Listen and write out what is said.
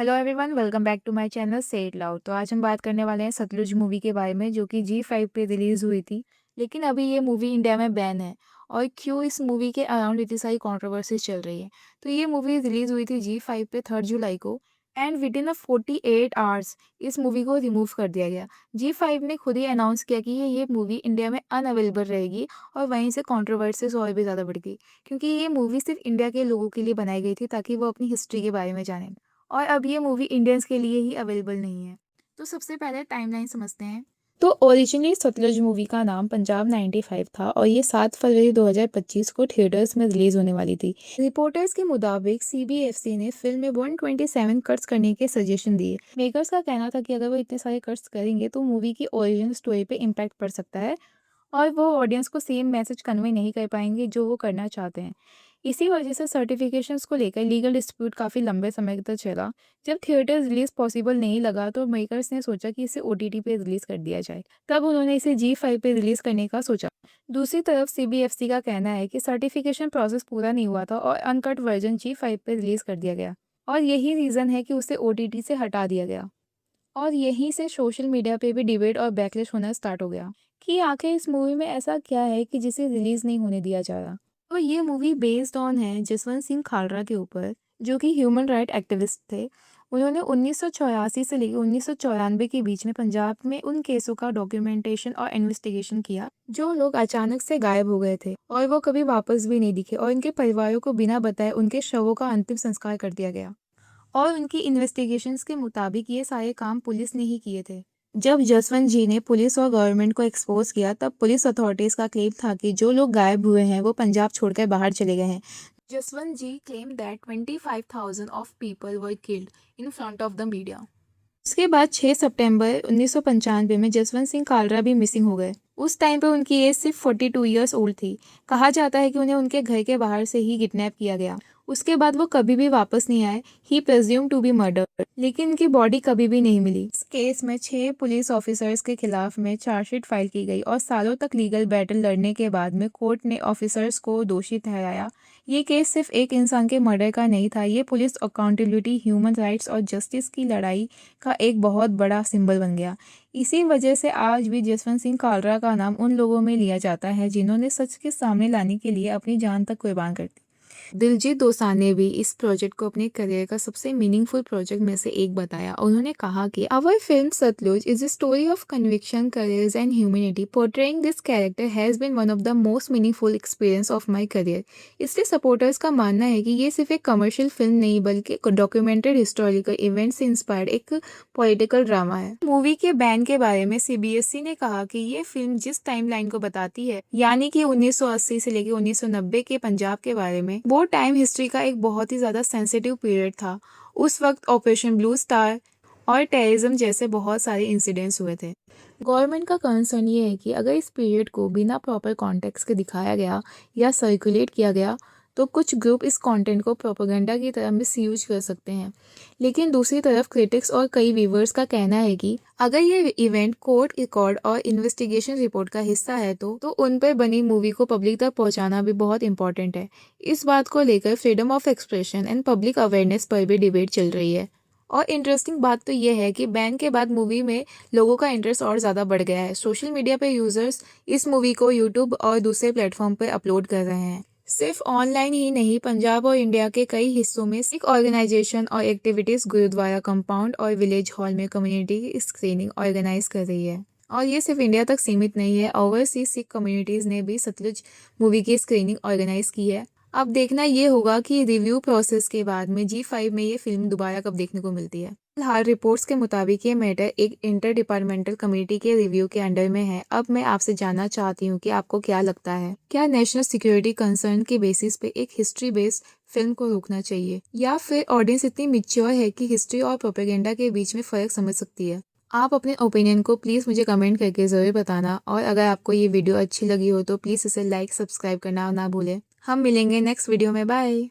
Hello everyone, welcome back to my channel say it loud. तो आज हम बात करने वाले हैं सतलुज मूवी के बारे में, जो कि जी5 पे रिलीज़ हुई थी। लेकिन अभी ये मूवी इंडिया में बैन है। और क्यों इस मूवी के अराउंड इतनी सारी कंट्रोवर्सीज चल रही है। तो ये मूवी रिलीज़ हुई थी जी5 पे 3 जुलाई को। एंड विद इन 48 आवर्स इस मूवी को रिमूव कर दिया गया। जी5 ने खुद ही अनाउंस किया कि ये मूवी इंडिया में अनअवेलेबल रहेगी। और वहीं से कंट्रोवर्सीज और भी ज़्यादा बढ़ गई, क्योंकि ये मूवी सिर्फ इंडिया के लोगों के लिए बनाई गई थी ताकि वो अपनी हिस्ट्री के बारे में जानें। और अब ये मूवी इंडियंस के लिए ही अवेलेबल नहीं है। तो सबसे पहले टाइमलाइन समझते हैं। तो ओरिजिनली सतलुज मूवी का नाम पंजाब 95 था और ये 7 फरवरी 2025 को थिएटर्स में रिलीज होने वाली थी। रिपोर्टर्स के मुताबिक सीबीएफसी ने फिल्म में 127 कट्स करने के सजेशन दिए। मेकर्स का कहना था कि अगर वो इतने सारे कट्स करेंगे तो मूवी की ओरिजिनल स्टोरी पे इम्पैक्ट पड़ सकता है और वो ऑडियंस को सेम मैसेज कन्वे नहीं कर पाएंगे जो वो करना चाहते हैं। इसी वजह से सर्टिफिकेशंस को लेकर लीगल डिस्प्यूट काफ़ी लंबे समय तक चला। जब थिएटर रिलीज पॉसिबल नहीं लगा तो मेकर्स ने सोचा कि इसे ओटीटी पे रिलीज कर दिया जाए। तब उन्होंने इसे जी5 पे रिलीज करने का सोचा। दूसरी तरफ सीबीएफसी का कहना है कि सर्टिफिकेशन प्रोसेस पूरा नहीं हुआ था और अनकट वर्जन जी5 पे रिलीज कर दिया गया और यही रीज़न है कि उसे ओटीटी से हटा दिया गया। और यहीं से सोशल मीडिया पे भी डिबेट और बैकलैश होना स्टार्ट हो गया कि आखिर इस मूवी में ऐसा क्या है कि जिसे रिलीज नहीं होने दिया जा रहा। तो ये मूवी बेस्ड ऑन है जसवंत सिंह खालरा के ऊपर, जो कि ह्यूमन राइट एक्टिविस्ट थे। उन्होंने 1984 से लेकर 1994 के बीच में पंजाब में उन केसों का डॉक्यूमेंटेशन और इन्वेस्टिगेशन किया जो लोग अचानक से गायब हो गए थे और वो कभी वापस भी नहीं दिखे और इनके परिवारों को बिना बताए उनके शवों का अंतिम संस्कार कर दिया गया। और उनकी इन्वेस्टिगेशंस के मुताबिक ये सारे काम पुलिस ने ही किए थे। जब जसवंत जी ने पुलिस और गवर्नमेंट को एक्सपोज किया तब पुलिस अथॉरिटीज का क्लेम था कि जो लोग गायब हुए हैं वो पंजाब छोड़कर बाहर चले गए हैं। Jaswant ji claim that 25,000 of people were killed in front of the media. उसके बाद 6 सितंबर 1995 में जसवंत सिंह कालरा भी मिसिंग हो गए। उस टाइम पे उनकी एज सिर्फ 42 ईयर्स ओल्ड थी। कहा जाता है कि उन्हें उनके घर के बाहर से ही किडनैप किया गया। उसके बाद वो कभी भी वापस नहीं आए। ही प्रेज्यूम टू बी मर्डर, लेकिन उनकी बॉडी कभी भी नहीं मिली। इस केस में 6 पुलिस ऑफिसर्स के खिलाफ में चार्जशीट फाइल की गई और सालों तक लीगल बैटल लड़ने के बाद में कोर्ट ने ऑफिसर्स को दोषी ठहराया। ये केस सिर्फ एक इंसान के मर्डर का नहीं था, ये पुलिस अकाउंटेबिलिटी, ह्यूमन राइट्स और जस्टिस की लड़ाई का एक बहुत बड़ा सिंबल बन गया। इसी वजह से आज भी जसवंत सिंह कालरा का नाम उन लोगों में लिया जाता है जिन्होंने सच के सामने लाने के लिए अपनी जान तक कुर्बान कर दी। दिलजीत दोसांझ ने भी इस प्रोजेक्ट को अपने करियर का सबसे मीनिंगफुल प्रोजेक्ट में से एक बताया। उन्होंने कहा कि our film Sutlej is a story of conviction, courage and humanity. Portraying this character has been one of the most meaningful experience of my career. इसलिए सपोर्टर्स का मानना है कि ये सिर्फ एक कमर्शियल फिल्म नहीं बल्कि डॉक्यूमेंटेड हिस्टोरिकल इवेंट से इंस्पायर्ड एक पॉलिटिकल ड्रामा है। मूवी के बैन के बारे में सीबीएसई ने कहा कि ये फिल्म जिस टाइमलाइन को बताती है, यानी कि 1980 से लेकर 1990 के पंजाब के बारे में, वो टाइम हिस्ट्री का एक बहुत ही ज़्यादा सेंसिटिव पीरियड था। उस वक्त ऑपरेशन ब्लू स्टार और टेररिज्म जैसे बहुत सारे इंसिडेंट्स हुए थे। गवर्नमेंट का कंसर्न ये है कि अगर इस पीरियड को बिना प्रॉपर कॉन्टेक्स्ट के दिखाया गया या सर्कुलेट किया गया तो कुछ ग्रुप इस कंटेंट को प्रोपेगेंडा की तरह मिसयूज कर सकते हैं। लेकिन दूसरी तरफ क्रिटिक्स और कई व्यूवर्स का कहना है कि अगर ये इवेंट कोर्ट रिकॉर्ड और इन्वेस्टिगेशन रिपोर्ट का हिस्सा है तो उन पर बनी मूवी को पब्लिक तक पहुंचाना भी बहुत इंपॉर्टेंट है। इस बात को लेकर freedom of expression and public awareness पर भी डिबेट चल रही है। और इंटरेस्टिंग बात तो यह है कि बैन के बाद मूवी में लोगों का इंटरेस्ट और ज़्यादा बढ़ गया है। सोशल मीडिया पे यूजर्स इस मूवी को यूट्यूब और दूसरे प्लेटफॉर्म पर अपलोड कर रहे हैं। सिर्फ ऑनलाइन ही नहीं, पंजाब और इंडिया के कई हिस्सों में सिख ऑर्गेनाइजेशन और एक्टिविटीज गुरुद्वारा कंपाउंड और विलेज हॉल में कम्युनिटी स्क्रीनिंग ऑर्गेनाइज कर रही है। और ये सिर्फ इंडिया तक सीमित नहीं है, ओवरसीज सिख कम्युनिटीज ने भी सतलुज मूवी की स्क्रीनिंग ऑर्गेनाइज की है। अब देखना ये होगा कि रिव्यू प्रोसेस के बाद में जी5 में ये फिल्म दोबारा कब देखने को मिलती है। फिलहाल रिपोर्ट्स के मुताबिक ये मैटर एक इंटर डिपार्टमेंटल कमेटी के रिव्यू के अंडर में है। अब मैं आपसे जानना चाहती हूँ कि आपको क्या लगता है, क्या नेशनल सिक्योरिटी कंसर्न के बेसिस पे एक हिस्ट्री बेस्ड फिल्म को रोकना चाहिए या फिर ऑडियंस इतनी मिच्योर है कि हिस्ट्री और प्रोपेगेंडा के बीच में फ़र्क समझ सकती है। आप अपने ओपिनियन को प्लीज़ मुझे कमेंट करके ज़रूर बताना और अगर आपको ये वीडियो अच्छी लगी हो तो प्लीज़ इसे लाइक सब्सक्राइब करना ना भूलें। हम मिलेंगे नेक्स्ट वीडियो में। बाय।